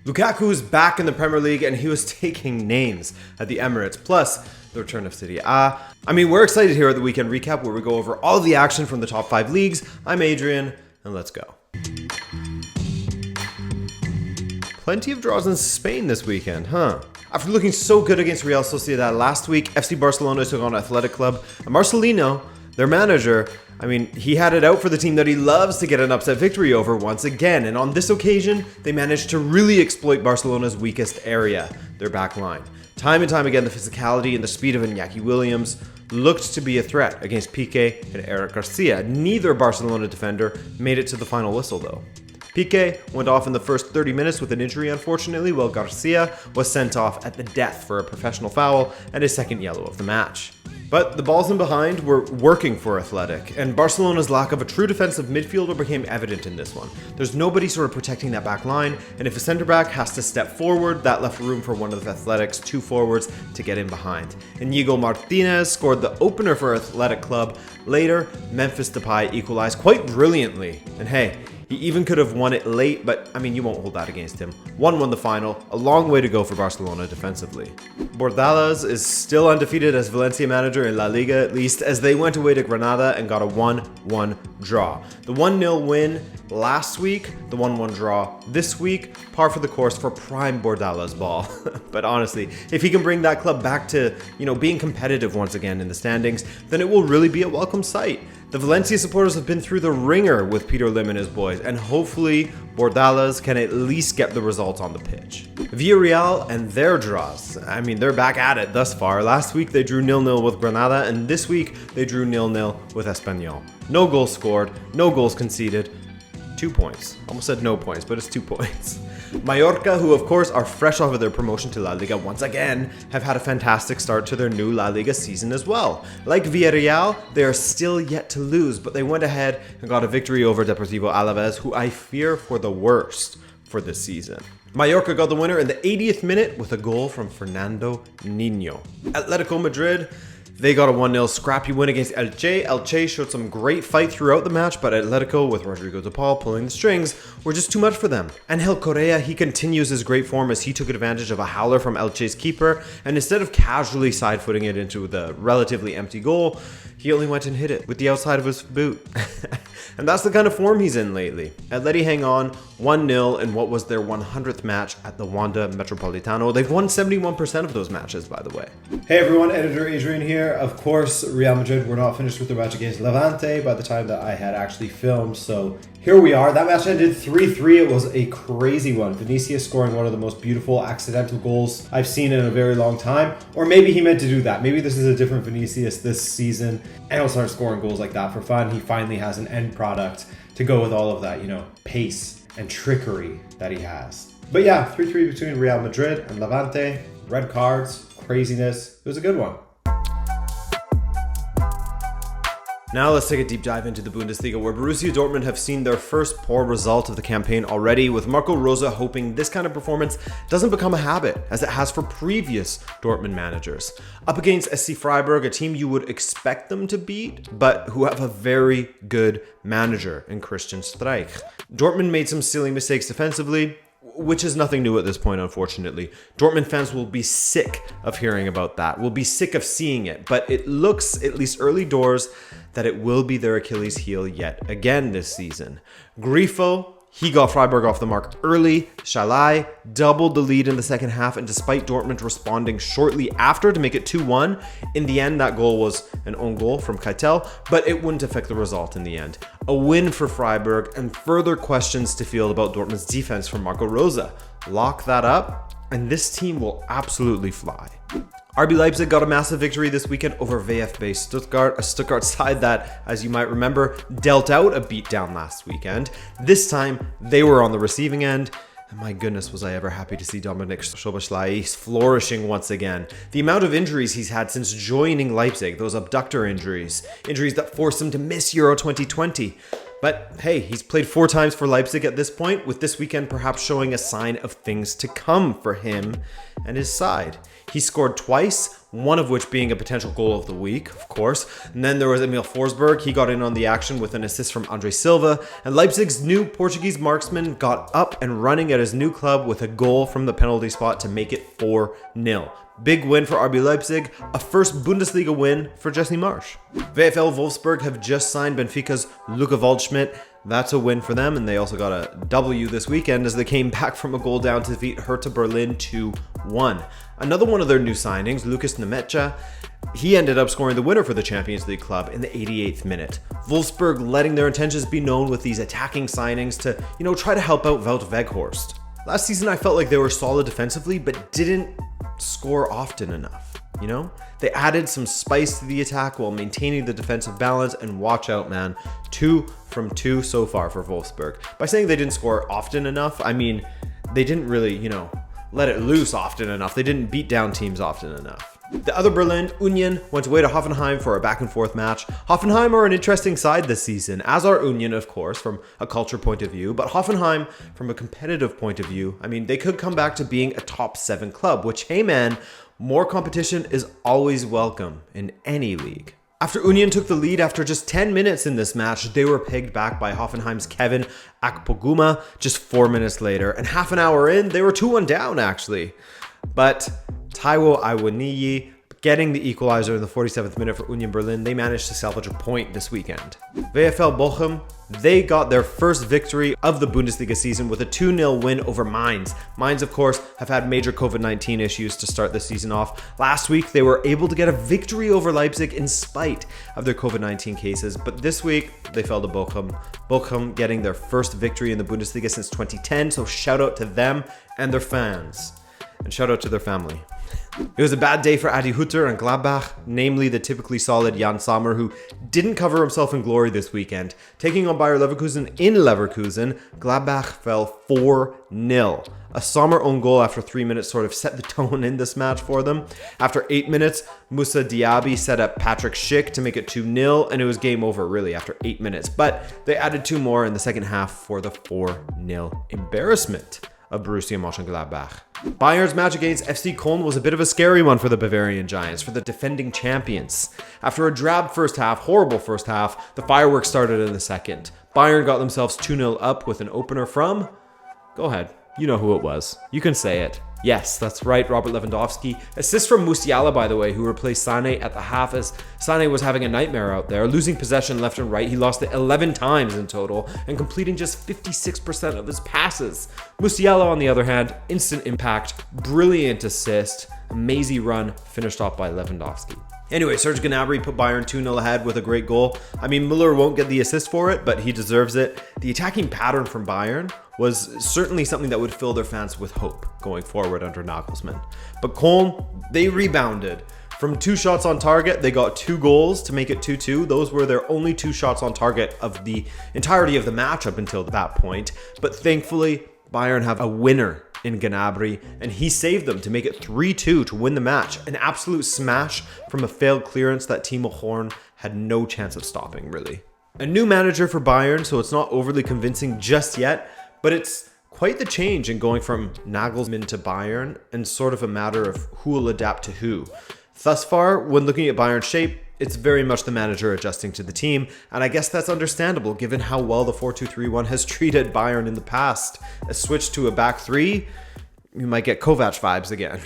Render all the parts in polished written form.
Lukaku is back in the Premier League and he was taking names at the Emirates, plus the return of Serie A. I mean, we're excited here at the Weekend Recap where we go over all the action from the top 5 leagues. I'm Adrian, and let's go. Plenty of draws in Spain this weekend, huh? After looking so good against Real Sociedad last week, FC Barcelona took on Athletic Club, and Marcelino, their manager, I mean, he had it out for the team that he loves to get an upset victory over once again, and on this occasion, they managed to really exploit Barcelona's weakest area, their back line. Time and time again, the physicality and the speed of Iñaki Williams looked to be a threat against Piqué and Eric Garcia. Neither Barcelona defender made it to the final whistle though. Piqué went off in the first 30 minutes with an injury, unfortunately, while Garcia was sent off at the death for a professional foul and his second yellow of the match. But the balls in behind were working for Athletic, and Barcelona's lack of a true defensive midfielder became evident in this one. There's nobody sort of protecting that back line, and if a centre back has to step forward, that left room for one of Athletic's two forwards to get in behind. Íñigo Martínez scored the opener for Athletic Club. Later, Memphis Depay equalized quite brilliantly, and hey, he even could have won it late, but I mean, you won't hold that against him. 1-1 won the final, a long way to go for Barcelona defensively. Bordalás is still undefeated as Valencia manager in La Liga, at least, as they went away to Granada and got a 1-1 draw. The 1-0 win last week, the 1-1 draw this week, par for the course for prime Bordalás ball. But honestly, if he can bring that club back to, being competitive once again in the standings, then it will really be a welcome sight. The Valencia supporters have been through the ringer with Peter Lim and his boys, and hopefully Bordalás can at least get the results on the pitch. Villarreal and their draws. I mean, they're back at it thus far. Last week they drew 0-0 with Granada, and this week they drew 0-0 with Espanyol. No goals scored, no goals conceded. 2 points. Almost said no points, but it's 2 points. Mallorca, who of course are fresh off of their promotion to La Liga once again, have had a fantastic start to their new La Liga season as well. Like Villarreal, they are still yet to lose, but they went ahead and got a victory over Deportivo Alavés, who I fear for the worst for this season. Mallorca got the winner in the 80th minute with a goal from Fernando Niño. Atletico Madrid, they got a 1-0 scrappy win against Elche. Elche showed some great fight throughout the match, but Atletico, with Rodrigo de Paul pulling the strings, were just too much for them. Angel Correa, he continues his great form as he took advantage of a howler from Elche's keeper, and instead of casually side-footing it into the relatively empty goal, he only went and hit it with the outside of his boot. And that's the kind of form he's in lately. Atleti hang on 1-0 in what was their 100th match at the Wanda Metropolitano. They've won 71% of those matches, by the way. Hey everyone, Editor Adrian here. Of course, Real Madrid were not finished with their match against Levante by the time that I had actually filmed, so here we are. That match ended 3-3. It was a crazy one. Vinicius scoring one of the most beautiful accidental goals I've seen in a very long time. Or maybe he meant to do that. Maybe this is a different Vinicius this season, and he'll start scoring goals like that for fun. He finally has an end product to go with all of that, pace and trickery that he has. But yeah, 3-3 between Real Madrid and Levante. Red cards, craziness. It was a good one. Now let's take a deep dive into the Bundesliga, where Borussia Dortmund have seen their first poor result of the campaign already, with Marco Rose hoping this kind of performance doesn't become a habit, as it has for previous Dortmund managers. Up against SC Freiburg, a team you would expect them to beat, but who have a very good manager in Christian Streich. Dortmund made some silly mistakes defensively, which is nothing new at this point, unfortunately. Dortmund fans will be sick of hearing about that. Will be sick of seeing it, but it looks, at least early doors, that it will be their Achilles heel yet again this season. Grifo, he got Freiburg off the mark early. Schalai doubled the lead in the second half, and despite Dortmund responding shortly after to make it 2-1, in the end that goal was an own goal from Keitel, but it wouldn't affect the result in the end. A win for Freiburg, and further questions to field about Dortmund's defense from Marco Rose. Lock that up, and this team will absolutely fly. RB Leipzig got a massive victory this weekend over VfB Stuttgart, a Stuttgart side that, as you might remember, dealt out a beatdown last weekend. This time, they were on the receiving end, and my goodness was I ever happy to see Dominik Szoboszlai flourishing once again. The amount of injuries he's had since joining Leipzig, those abductor injuries that forced him to miss Euro 2020. But hey, he's played 4 times for Leipzig at this point, with this weekend perhaps showing a sign of things to come for him and his side. He scored twice, one of which being a potential goal of the week, of course. And then there was Emil Forsberg. He got in on the action with an assist from Andre Silva. And Leipzig's new Portuguese marksman got up and running at his new club with a goal from the penalty spot to make it 4-0. Big win for RB Leipzig, a first Bundesliga win for Jesse Marsch. VfL Wolfsburg have just signed Benfica's Luka Waldschmidt. That's a win for them, and they also got a W this weekend as they came back from a goal down to defeat Hertha Berlin 2-1. Another one of their new signings, Lucas Nemecha, he ended up scoring the winner for the Champions League club in the 88th minute. Wolfsburg letting their intentions be known with these attacking signings to, try to help out Wout Weghorst. Last season I felt like they were solid defensively, but didn't score often enough. They added some spice to the attack while maintaining the defensive balance, and watch out, man. 2 from 2 so far for Wolfsburg. By saying they didn't score often enough, I mean they didn't really, let it loose often enough. They didn't beat down teams often enough. The other Berlin, Union, went away to Hoffenheim for a back and forth match. Hoffenheim are an interesting side this season, as are Union, of course, from a culture point of view, but Hoffenheim, from a competitive point of view, I mean, they could come back to being a top 7 club, which, hey man, more competition is always welcome in any league. After Union took the lead after just 10 minutes in this match, they were pegged back by Hoffenheim's Kevin Akpoguma just 4 minutes later, and half an hour in, they were 2-1 down actually. But Taiwo Awoniyi getting the equalizer in the 47th minute for Union Berlin, they managed to salvage a point this weekend. VfL Bochum, they got their first victory of the Bundesliga season with a 2-0 win over Mainz. Mainz, of course, have had major COVID-19 issues to start the season off. Last week, they were able to get a victory over Leipzig in spite of their COVID-19 cases, but this week, they fell to Bochum. Bochum getting their first victory in the Bundesliga since 2010, so shout out to them and their fans. And shout out to their family. It was a bad day for Adi Hütter and Gladbach, namely the typically solid Jan Sommer, who didn't cover himself in glory this weekend. Taking on Bayer Leverkusen in Leverkusen, Gladbach fell 4-0. A Sommer own goal after 3 minutes sort of set the tone in this match for them. After 8 minutes, Moussa Diaby set up Patrick Schick to make it 2-0, and it was game over really after 8 minutes. But they added 2 more in the second half for the 4-0 embarrassment of Borussia Mönchengladbach. Bayern's match against FC Köln was a bit of a scary one for the Bavarian Giants, for the defending champions. After a drab first half, horrible first half, the fireworks started in the second. Bayern got themselves 2-0 up with an opener from... Go ahead, you know who it was. You can say it. Yes, that's right, Robert Lewandowski. Assist from Musiala, by the way, who replaced Sané at the half as Sané was having a nightmare out there, losing possession left and right. He lost it 11 times in total and completing just 56% of his passes. Musiala, on the other hand, instant impact, brilliant assist, amazing run, finished off by Lewandowski. Anyway, Serge Gnabry put Bayern 2-0 ahead with a great goal. I mean, Müller won't get the assist for it, but he deserves it. The attacking pattern from Bayern was certainly something that would fill their fans with hope going forward under Nagelsmann. But Köln, they rebounded. From 2 shots on target, they got 2 goals to make it 2-2. Those were their only 2 shots on target of the entirety of the match up until that point. But thankfully, Bayern have a winner in Gnabry, and he saved them to make it 3-2 to win the match. An absolute smash from a failed clearance that Timo Horn had no chance of stopping, really. A new manager for Bayern, so it's not overly convincing just yet, but it's quite the change in going from Nagelsmann to Bayern, and sort of a matter of who will adapt to who. Thus far, when looking at Bayern's shape, it's very much the manager adjusting to the team, and I guess that's understandable given how well the 4-2-3-1 has treated Bayern in the past. A switch to a back 3, you might get Kovac vibes again.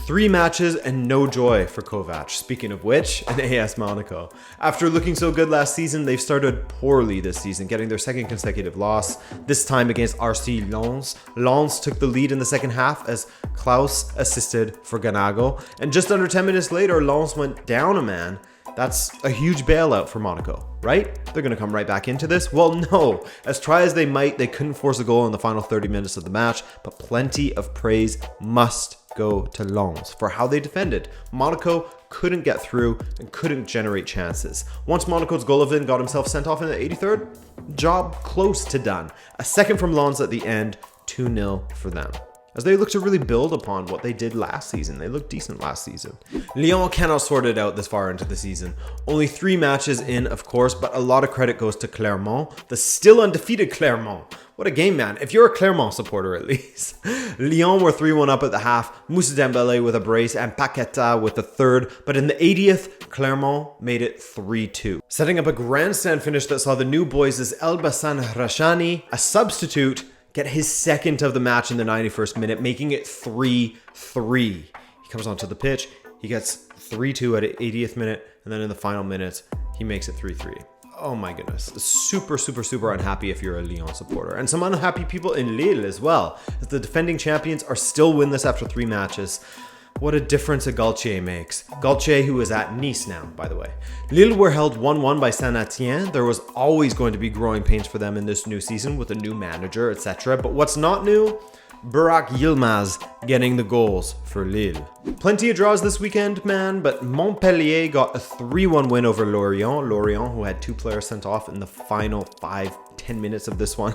3 matches and no joy for Kovac. Speaking of which, an AS Monaco. After looking so good last season, they've started poorly this season, getting their 2nd consecutive loss, this time against RC Lens. Lens took the lead in the second half as Klaus assisted for Ganago, and just under 10 minutes later, Lens went down a man. That's a huge bailout for Monaco, right? They're going to come right back into this? Well, no. As try as they might, they couldn't force a goal in the final 30 minutes of the match, but plenty of praise must go to Lens for how they defended. Monaco couldn't get through and couldn't generate chances. Once Monaco's Golovin got himself sent off in the 83rd, job close to done. A second from Lens at the end, 2-0 for them. as they look to really build upon what they did last season. They looked decent last season. Lyon cannot sort it out this far into the season. Only 3 matches in, of course, but a lot of credit goes to Clermont, the still undefeated Clermont. What a game, man. If you're a Clermont supporter, at least. Lyon were 3-1 up at the half, Moussa Dembele with a brace and Paqueta with the third, but in the 80th, Clermont made it 3-2. Setting up a grandstand finish that saw the new boys' Elbasan Rashani, a substitute, get his second of the match in the 91st minute, making it 3-3. He comes onto the pitch, he gets 3-2 at the 80th minute, and then in the final minutes, he makes it 3-3. Oh my goodness. Super unhappy if you're a Lyon supporter. And some unhappy people in Lille as well, as the defending champions are still winless after 3 matches. What a difference a Galtier makes. Galtier, who is at Nice now, by the way. Lille were held 1-1 by Saint-Étienne. There was always going to be growing pains for them in this new season with a new manager, etc. But what's not new? Burak Yilmaz getting the goals for Lille. Plenty of draws this weekend, man, but Montpellier got a 3-1 win over Lorient. Lorient, who had 2 players sent off in the final 5-10 minutes of this one,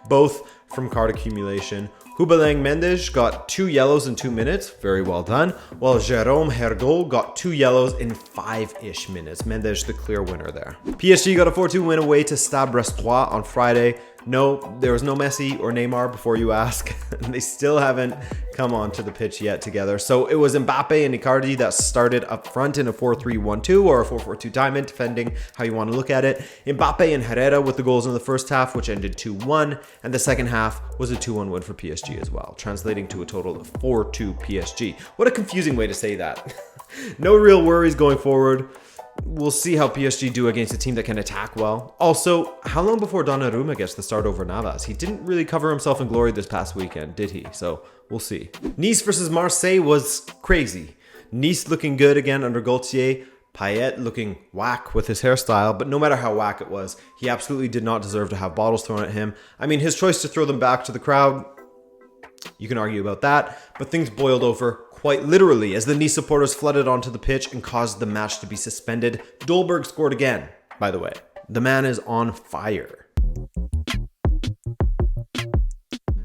both from card accumulation. Houbelang Mendes got 2 yellows in 2 minutes, very well done, while Jérôme Hergol got 2 yellows in 5-ish minutes. Mendes the clear winner there. PSG got a 4-2 win away to Stade Brestois on Friday. No, there was no Messi or Neymar before you ask. They still haven't come onto the pitch yet together. So it was Mbappe and Icardi that started up front in a 4-3-1-2 or a 4-4-2 diamond, depending how you want to look at it. Mbappe and Herrera with the goals in the first half, which ended 2-1. And the second half was a 2-1 win for PSG as well, translating to a total of 4-2 PSG. What a confusing way to say that. No real worries going forward. We'll see how PSG do against a team that can attack well. Also, how long before Donnarumma gets the start over Navas? He didn't really cover himself in glory this past weekend, did he? So we'll see. Nice versus Marseille was crazy. Nice looking good again under Gaultier. Payet looking whack with his hairstyle, but no matter how whack it was, he absolutely did not deserve to have bottles thrown at him. I mean, his choice to throw them back to the crowd, you can argue about that, but things boiled over quite literally as the Nice supporters flooded onto the pitch and caused the match to be suspended. Dolberg scored again, by the way. The man is on fire.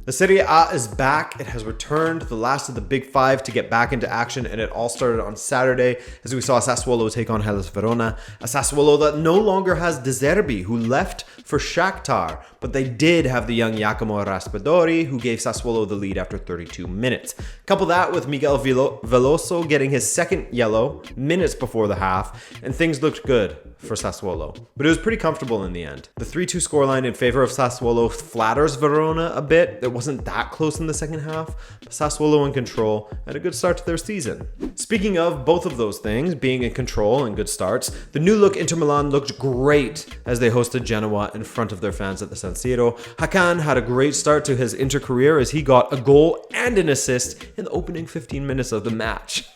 The Serie A is back. It has returned, the last of the big 5 to get back into action, and it all started on Saturday as we saw Sassuolo take on Hellas Verona. A Sassuolo that no longer has De Zerbi, who left for Shakhtar, but they did have the young Giacomo Raspadori, who gave Sassuolo the lead after 32 minutes. Couple that with Miguel Veloso getting his second yellow minutes before the half, and things looked good for Sassuolo. But it was pretty comfortable in the end. The 3-2 scoreline in favor of Sassuolo flatters Verona a bit. It wasn't that close in the second half, but Sassuolo in control and a good start to their season. Speaking of both of those things, being in control and good starts, the new look Inter Milan looked great as they hosted Genoa in front of their fans at the San Siro. Hakan had a great start to his Inter career as he got a goal and an assist in the opening 15 minutes of the match.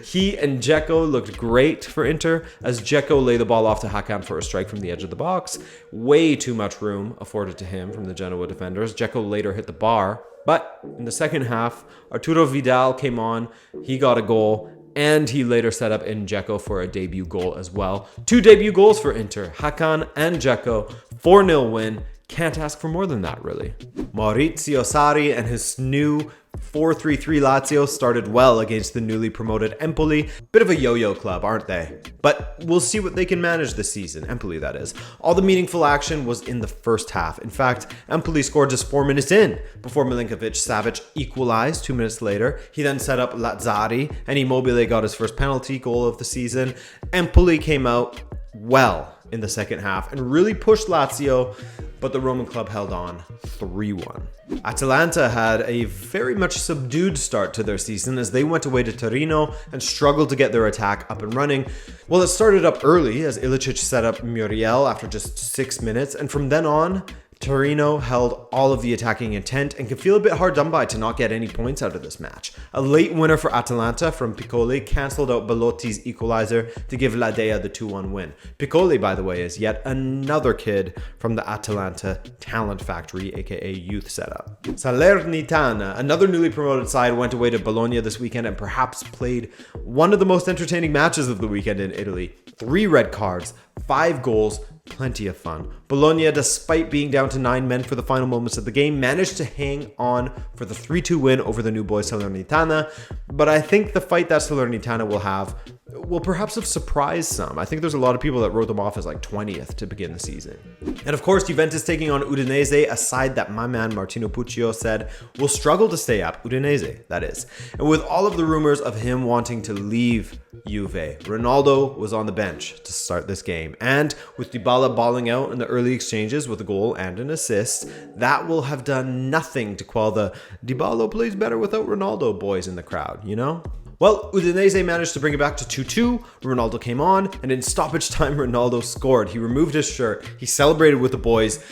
He and Dzeko looked great for Inter as Dzeko laid the ball off to Hakan for a strike from the edge of the box. Way too much room afforded to him from the Genoa defenders. Dzeko later hit the bar, but in the second half, Arturo Vidal came on, he got a goal, and he later set up in Dzeko for a debut goal as well. 2 debut goals for Inter, Hakan and Dzeko, 4-0 win. Can't ask for more than that, really. Maurizio Sarri and his new 4-3-3 Lazio started well against the newly promoted Empoli. Bit of a yo-yo club, aren't they? But we'll see what they can manage this season. Empoli, that is. All the meaningful action was in the first half. In fact, Empoli scored just 4 minutes in before Milinkovic-Savic equalized 2 minutes later. He then set up Lazzari, and Immobile got his first penalty goal of the season. Empoli came out well in the second half and really pushed Lazio, but the Roman club held on 3-1. Atalanta had a very much subdued start to their season as they went away to Torino and struggled to get their attack up and running. Well, it started up early as Ilicic set up Muriel after just 6 minutes, and from then on, Torino held all of the attacking intent and can feel a bit hard done by to not get any points out of this match. A late winner for Atalanta from Piccoli cancelled out Belotti's equalizer to give Ladea the 2-1 win. Piccoli, by the way, is yet another kid from the Atalanta talent factory, aka youth setup. Salernitana, another newly promoted side, went away to Bologna this weekend and perhaps played one of the most entertaining matches of the weekend in Italy. 3 red cards, 5 goals, plenty of fun. Bologna, despite being down to 9 men for the final moments of the game, managed to hang on for the 3-2 win over the new boys Salernitana, but I think the fight that Salernitana will have will perhaps have surprised some. I think there's a lot of people that wrote them off as like 20th to begin the season. And of course, Juventus taking on Udinese, a side that my man Martino Puccio said will struggle to stay up. Udinese, that is. And with all of the rumors of him wanting to leave Juve, Ronaldo was on the bench to start this game. And with Dybala balling out in the early exchanges with a goal and an assist, that will have done nothing to quell the Dybala plays better without Ronaldo boys in the crowd, you know? Well, Udinese managed to bring it back to 2-2. Ronaldo came on, and in stoppage time, Ronaldo scored. He removed his shirt, he celebrated with the boys,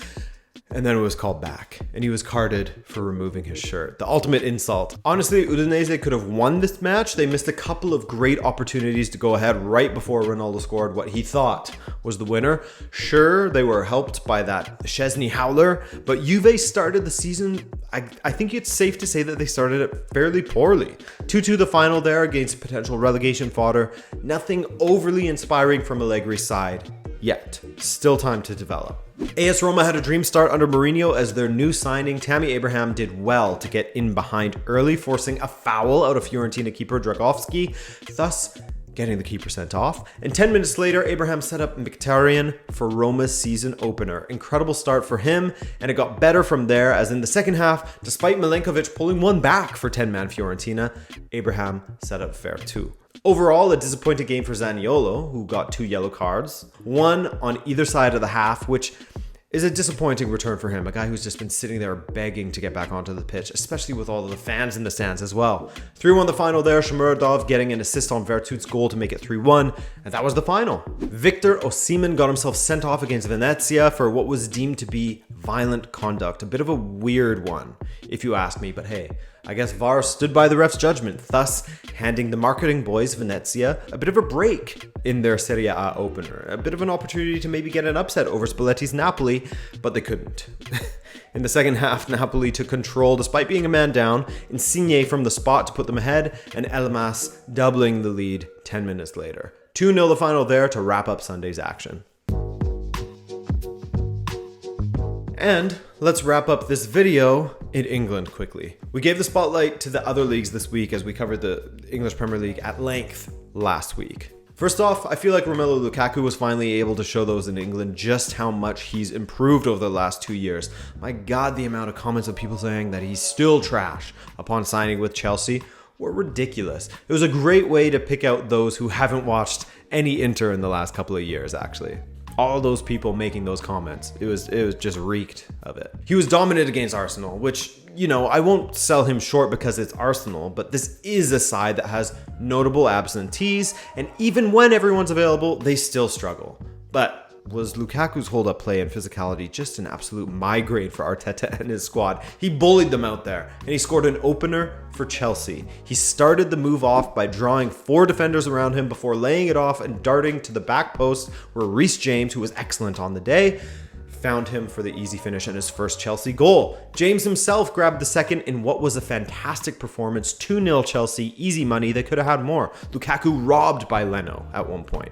and then it was called back, and he was carded for removing his shirt. The ultimate insult. Honestly, Udinese could have won this match. They missed a couple of great opportunities to go ahead right before Ronaldo scored what he thought was the winner. Sure, they were helped by that Szczesny howler, but Juve started the season, I think it's safe to say that they started it fairly poorly. 2-2 the final there against potential relegation fodder. Nothing overly inspiring from Allegri's side yet. Still time to develop. AS Roma had a dream start under Mourinho as their new signing, Tammy Abraham, did well to get in behind early, forcing a foul out of Fiorentina keeper Dragowski, thus getting the keeper sent off. And 10 minutes later, Abraham set up Mkhitaryan for Roma's season opener. Incredible start for him, and it got better from there, as in the second half, despite Milenkovic pulling one back for 10-man Fiorentina, Abraham set up fair too. Overall, a disappointing game for Zaniolo, who got 2 yellow cards, one on either side of the half, which is a disappointing return for him, a guy who's just been sitting there begging to get back onto the pitch, especially with all of the fans in the stands as well. 3-1 the final there, Shomurodov getting an assist on Vertut's goal to make it 3-1, and that was the final. Victor Osimhen got himself sent off against Venezia for what was deemed to be violent conduct, a bit of a weird one, if you ask me, but hey, I guess VAR stood by the ref's judgment, thus handing the marketing boys Venezia a bit of a break in their Serie A opener. A bit of an opportunity to maybe get an upset over Spalletti's Napoli, but they couldn't. In the second half, Napoli took control despite being a man down, Insigne from the spot to put them ahead, and Elmas doubling the lead 10 minutes later. 2-0 the final there to wrap up Sunday's action. And let's wrap up this video in England quickly. We gave the spotlight to the other leagues this week as we covered the English Premier League at length last week. First off, I feel like Romelu Lukaku was finally able to show those in England just how much he's improved over the last 2 years. My God, the amount of comments of people saying that he's still trash upon signing with Chelsea were ridiculous. It was a great way to pick out those who haven't watched any Inter in the last couple of years, actually. All those people making those comments, it was just reeked of it. He was dominant against Arsenal, which, you know, I won't sell him short because it's Arsenal, but this is a side that has notable absentees, and even when everyone's available, they still struggle. But was Lukaku's hold-up play and physicality just an absolute migraine for Arteta and his squad? He bullied them out there, and he scored an opener for Chelsea. He started the move off by drawing 4 defenders around him before laying it off and darting to the back post, where Reece James, who was excellent on the day, found him for the easy finish and his first Chelsea goal. James himself grabbed the second in what was a fantastic performance. 2-0 Chelsea, easy money. They could have had more. Lukaku robbed by Leno at one point.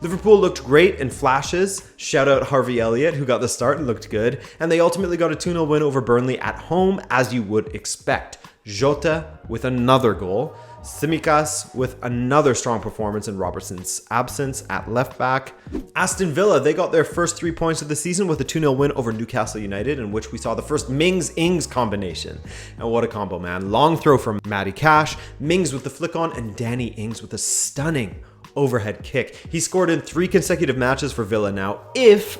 Liverpool looked great in flashes. Shout out Harvey Elliott, who got the start and looked good. And they ultimately got a 2-0 win over Burnley at home, as you would expect. Jota with another goal. Tsimikas with another strong performance in Robertson's absence at left back. Aston Villa, they got their first 3 points of the season with a 2-0 win over Newcastle United, in which we saw the first Mings-Ings combination. And what a combo, man. Long throw from Matty Cash, Mings with the flick on, and Danny Ings with a stunning overhead kick. He scored in 3 consecutive matches for Villa now, if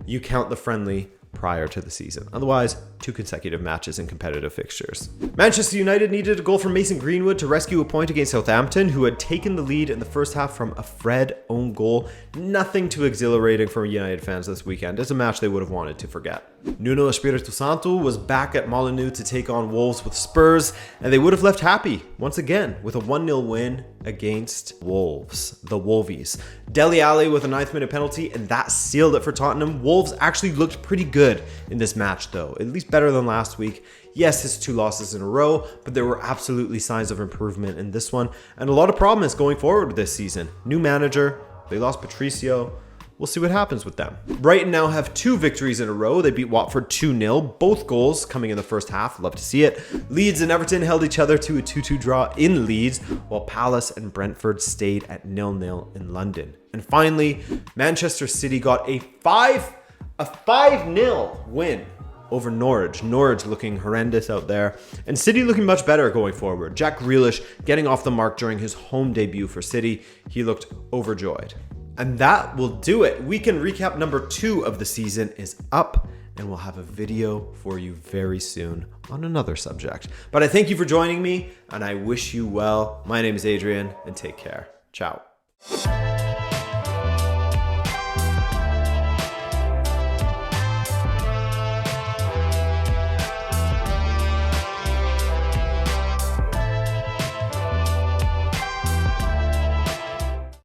you count the friendly prior to the season. Otherwise, 2 consecutive matches in competitive fixtures. Manchester United needed a goal from Mason Greenwood to rescue a point against Southampton, who had taken the lead in the first half from a Fred own goal. Nothing too exhilarating for United fans this weekend. It's a match they would have wanted to forget. Nuno Espirito Santo was back at Molineux to take on Wolves with Spurs, and they would have left happy once again with a 1-0 win against Wolves, the Wolvies. Dele Alli with a 9th minute penalty, and that sealed it for Tottenham. Wolves actually looked pretty good in this match though, at least better than last week. Yes, it's 2 losses in a row, but there were absolutely signs of improvement in this one, and a lot of promise going forward this season. New manager, they lost Patricio, we'll see what happens with them. Brighton now have 2 victories in a row. They beat Watford 2-0, both goals coming in the first half. Love to see it. Leeds and Everton held each other to a 2-2 draw in Leeds, while Palace and Brentford stayed at 0-0 in London. And finally, Manchester City got a 5-0 win over Norwich. Norwich looking horrendous out there, and City looking much better going forward. Jack Grealish getting off the mark during his home debut for City. He looked overjoyed. And that will do it. Weekend recap number 2 of the season is up, and we'll have a video for you very soon on another subject. But I thank you for joining me, and I wish you well. My name is Adrian, and take care. Ciao.